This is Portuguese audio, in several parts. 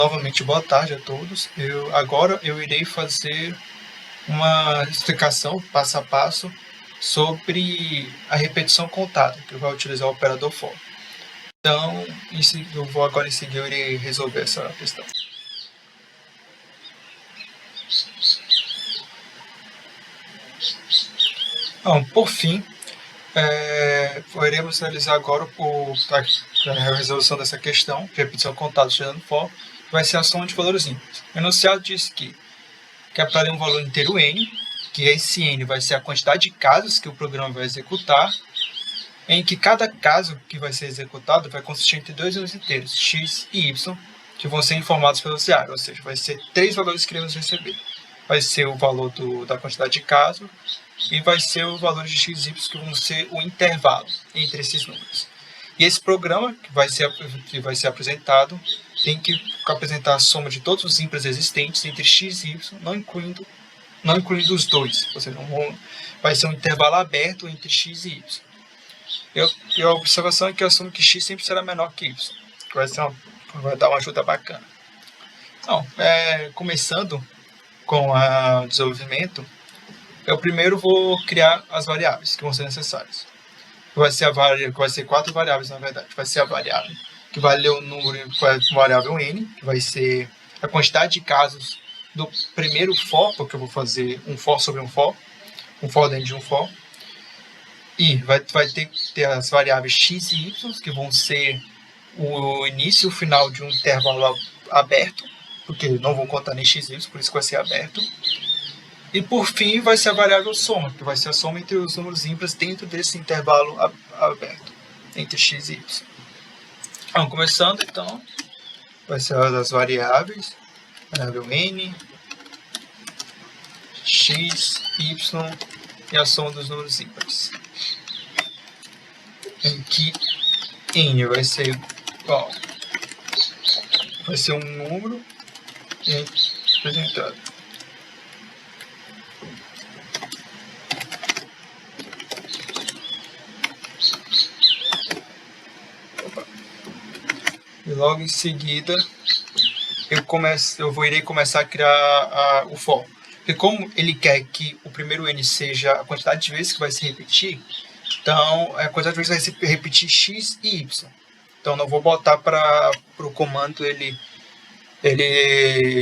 Novamente, boa tarde a todos. Agora eu irei fazer uma explicação passo a passo sobre a repetição contada, que vai utilizar o operador for. Então, eu vou agora em seguida eu irei resolver essa questão. Por fim, iremos realizar agora a resolução dessa questão de repetição contada utilizando for, que vai ser a soma de valores ímpares. O enunciado diz que captarei um valor inteiro n, que esse n vai ser a quantidade de casos que o programa vai executar, em que cada caso que vai ser executado vai consistir entre dois números inteiros, x e y, que vão ser informados pelo usuário, ou seja, vai ser três valores que iremos receber. Vai ser o valor da quantidade de casos e vai ser o valor de x e y, que vão ser o intervalo entre esses números. E esse programa que vai ser apresentado tem que apresentar a soma de todos os ímpares existentes entre x e y, não incluindo os dois. Ou seja, vai ser um intervalo aberto entre x e y. E a observação é que eu assumo que x sempre será menor que y, que vai dar uma ajuda bacana. Então, começando com o desenvolvimento, eu primeiro vou criar as variáveis que vão ser necessárias. Vai ser quatro variáveis, na verdade. Vai ser a variável que vai ler o número com a variável n, que vai ser a quantidade de casos do primeiro for, porque eu vou fazer um for sobre um for dentro de um for. E vai ter as variáveis x e y, que vão ser o início e o final de um intervalo aberto, porque não vou contar nem x e y, por isso que vai ser aberto. E por fim vai ser a variável soma, que vai ser a soma entre os números ímpares dentro desse intervalo aberto, entre x e y. Então, começando, então, vai ser as variáveis, variável n, x, y e a soma dos números ímpares. Em que n vai ser igual, vai ser um número representado. E logo em seguida eu irei começar a criar o for. Porque como ele quer que o primeiro n seja a quantidade de vezes que vai se repetir, então a quantidade de vezes vai se repetir x e y. Então não vou botar para o comando ele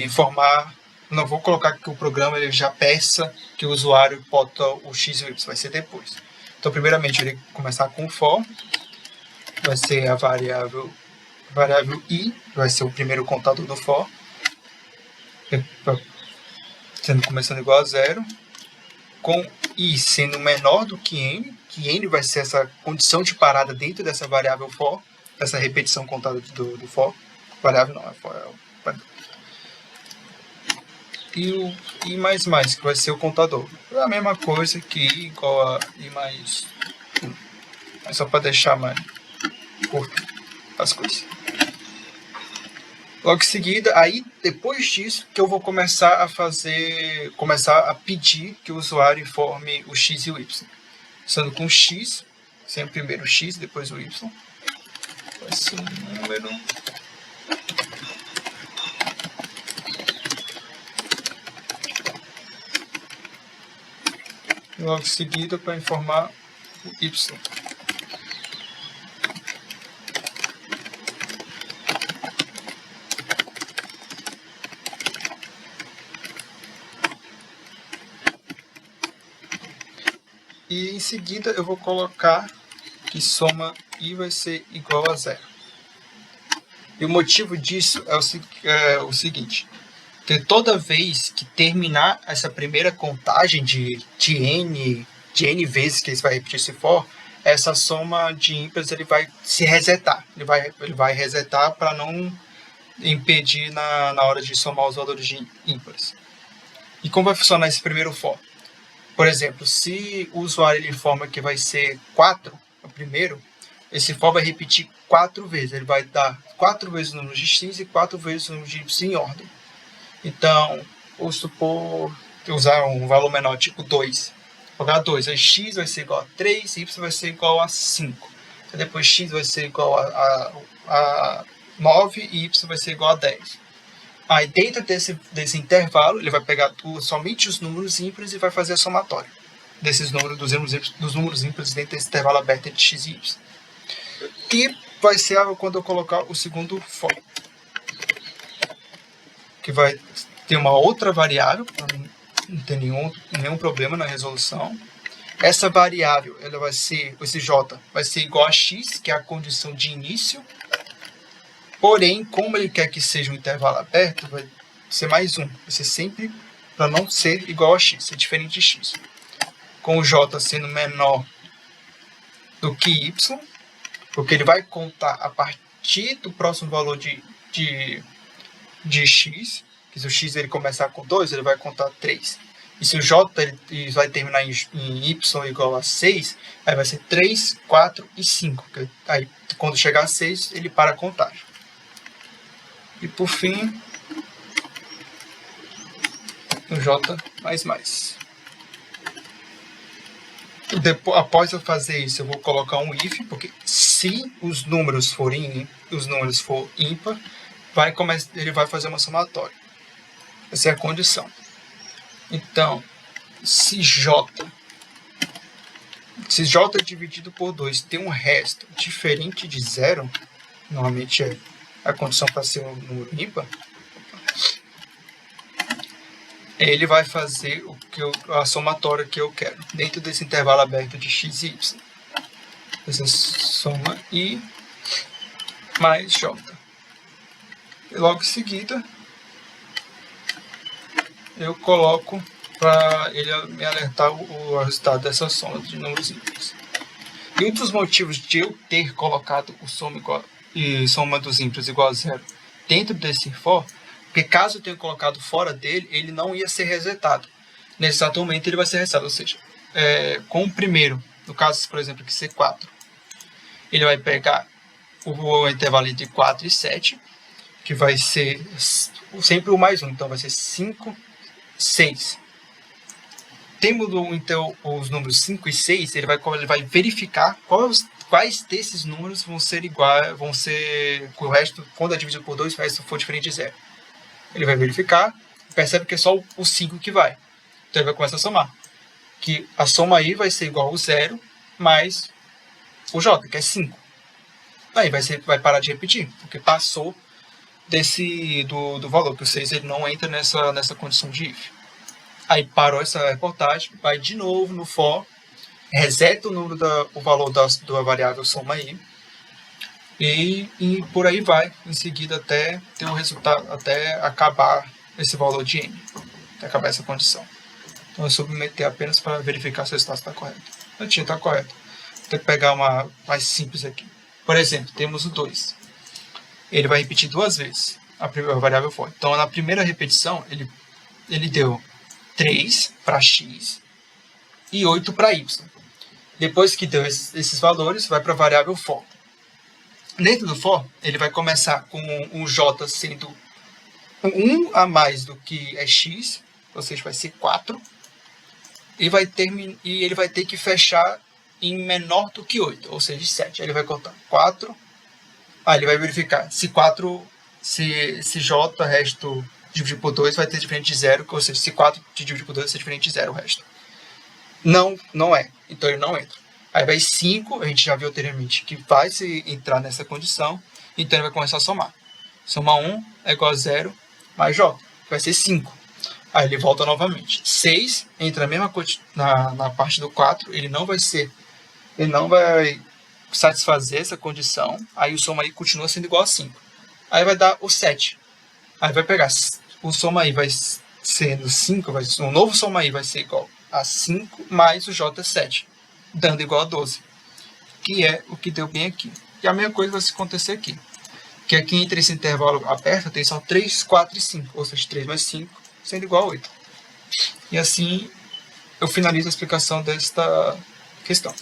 informar, não vou colocar que o programa ele já peça que o usuário bota o x e o y, vai ser depois. Então primeiramente eu irei começar com o for, vai ser a variável i, vai ser o primeiro contador do for, começando igual a 0, com i sendo menor do que n vai ser essa condição de parada dentro dessa variável for, essa repetição contada do for, variável não, é for, e o i mais, que vai ser o contador. É a mesma coisa que i igual a i mais 1, é só para deixar mais curto as coisas. Logo em seguida, aí depois disso que eu vou começar a pedir que o usuário informe o x e o y. Sendo com x, sempre primeiro o x, depois o y. Vai ser um número. E logo em seguida, para informar o y. E em seguida eu vou colocar que soma i vai ser igual a 0. E o motivo disso é o seguinte, que toda vez que terminar essa primeira contagem de n vezes que ele vai repetir esse for, essa soma de ímpares ele vai se resetar. Ele vai resetar para não impedir na hora de somar os valores de ímpares. E como vai funcionar esse primeiro for? Por exemplo, se o usuário ele informa que vai ser 4, o primeiro, esse for vai repetir 4 vezes. Ele vai dar 4 vezes o número de x e 4 vezes o número de y em ordem. Então, vou supor que usar um valor menor, tipo 2. Vou colocar 2, aí x vai ser igual a 3, y vai ser igual a 5. Aí depois x vai ser igual a 9 e y vai ser igual a 10. Aí dentro desse intervalo, ele vai pegar somente os números ímpares e vai fazer a somatória desses números, dos números ímpares dentro desse intervalo aberto entre x e y. Que vai ser quando eu colocar o segundo for. Que vai ter uma outra variável, para não ter nenhum problema na resolução. Essa variável, ela vai ser, esse j, vai ser igual a x, que é a condição de início. Porém, como ele quer que seja um intervalo aberto, vai ser mais 1. Vai ser sempre para não ser igual a x, ser diferente de x. Com o j sendo menor do que y, porque ele vai contar a partir do próximo valor de x, que se o x ele começar com 2, ele vai contar 3. E se o j ele vai terminar em y igual a 6, aí vai ser 3, 4 e 5. Aí, quando chegar a 6, ele para a contagem. E por fim, o j mais. Após eu fazer isso, eu vou colocar um if, porque se os números for ímpar, ele vai fazer uma somatória. Essa é a condição. Então, se j dividido por 2 tem um resto diferente de 0, normalmente é a condição para ser um número ímpar, ele vai fazer a somatória que eu quero, dentro desse intervalo aberto de x e y. Essa soma i mais j. E logo em seguida, eu coloco para ele me alertar o resultado dessa soma de números ímpares. E um dos motivos de eu ter colocado o soma dos ímpares igual a 0 dentro desse for, porque caso eu tenha colocado fora dele, ele não ia ser resetado. Nesse exato momento ele vai ser resetado, ou seja, com o primeiro, no caso, por exemplo, aqui C4, ele vai pegar o intervalo entre 4 e 7, que vai ser sempre o mais 1, então vai ser 5, 6. Tendo então os números 5 e 6, ele vai verificar quais desses números vão ser iguais, com o resto, quando é dividido por 2, o resto for diferente de 0. Ele vai verificar, percebe que é só o 5 que vai. Então ele vai começar a somar. Que a soma aí vai ser igual ao 0 mais o j, que é 5. Aí vai parar de repetir, porque passou do valor, que o 6 ele não entra nessa condição de if. Aí parou essa reportagem, vai de novo no for, reseta o valor da variável soma i, e por aí vai, em seguida até ter o resultado, até acabar esse valor de n, até acabar essa condição. Então eu submeter apenas para verificar se o resultado está correto. A tinha está correto. Vou ter que pegar uma mais simples aqui. Por exemplo, temos o 2. Ele vai repetir 2 vezes a variável for. Então na primeira repetição ele deu 3 para x e 8 para y. Depois que deu esses valores, vai para a variável for. Dentro do for, ele vai começar com um j sendo 1 a mais do que é x, ou seja, vai ser 4, e ele vai ter que fechar em menor do que 8, ou seja, 7. Aí ele vai contar 4, ele vai verificar se j resto dividido por 2 vai ter diferente de 0, ou seja, se 4 dividido por 2 vai ser diferente de 0 o resto. Não é, então ele não entra. Aí vai 5, a gente já viu anteriormente que vai entrar nessa condição, então ele vai começar a somar. Soma 1 é igual a 0 mais j, que vai ser 5. Aí ele volta novamente. 6 entra na parte do 4, ele não vai satisfazer essa condição, aí o soma i continua sendo igual a 5. Aí vai dar o 7. Aí vai pegar, o soma i vai sendo 5, o novo soma i vai ser igual a 5 mais o j 7, dando igual a 12, que é o que deu bem aqui. E a mesma coisa vai acontecer aqui, que aqui entre esse intervalo aberto tem só 3, 4 e 5, ou seja, 3 mais 5 sendo igual a 8. E assim eu finalizo a explicação desta questão.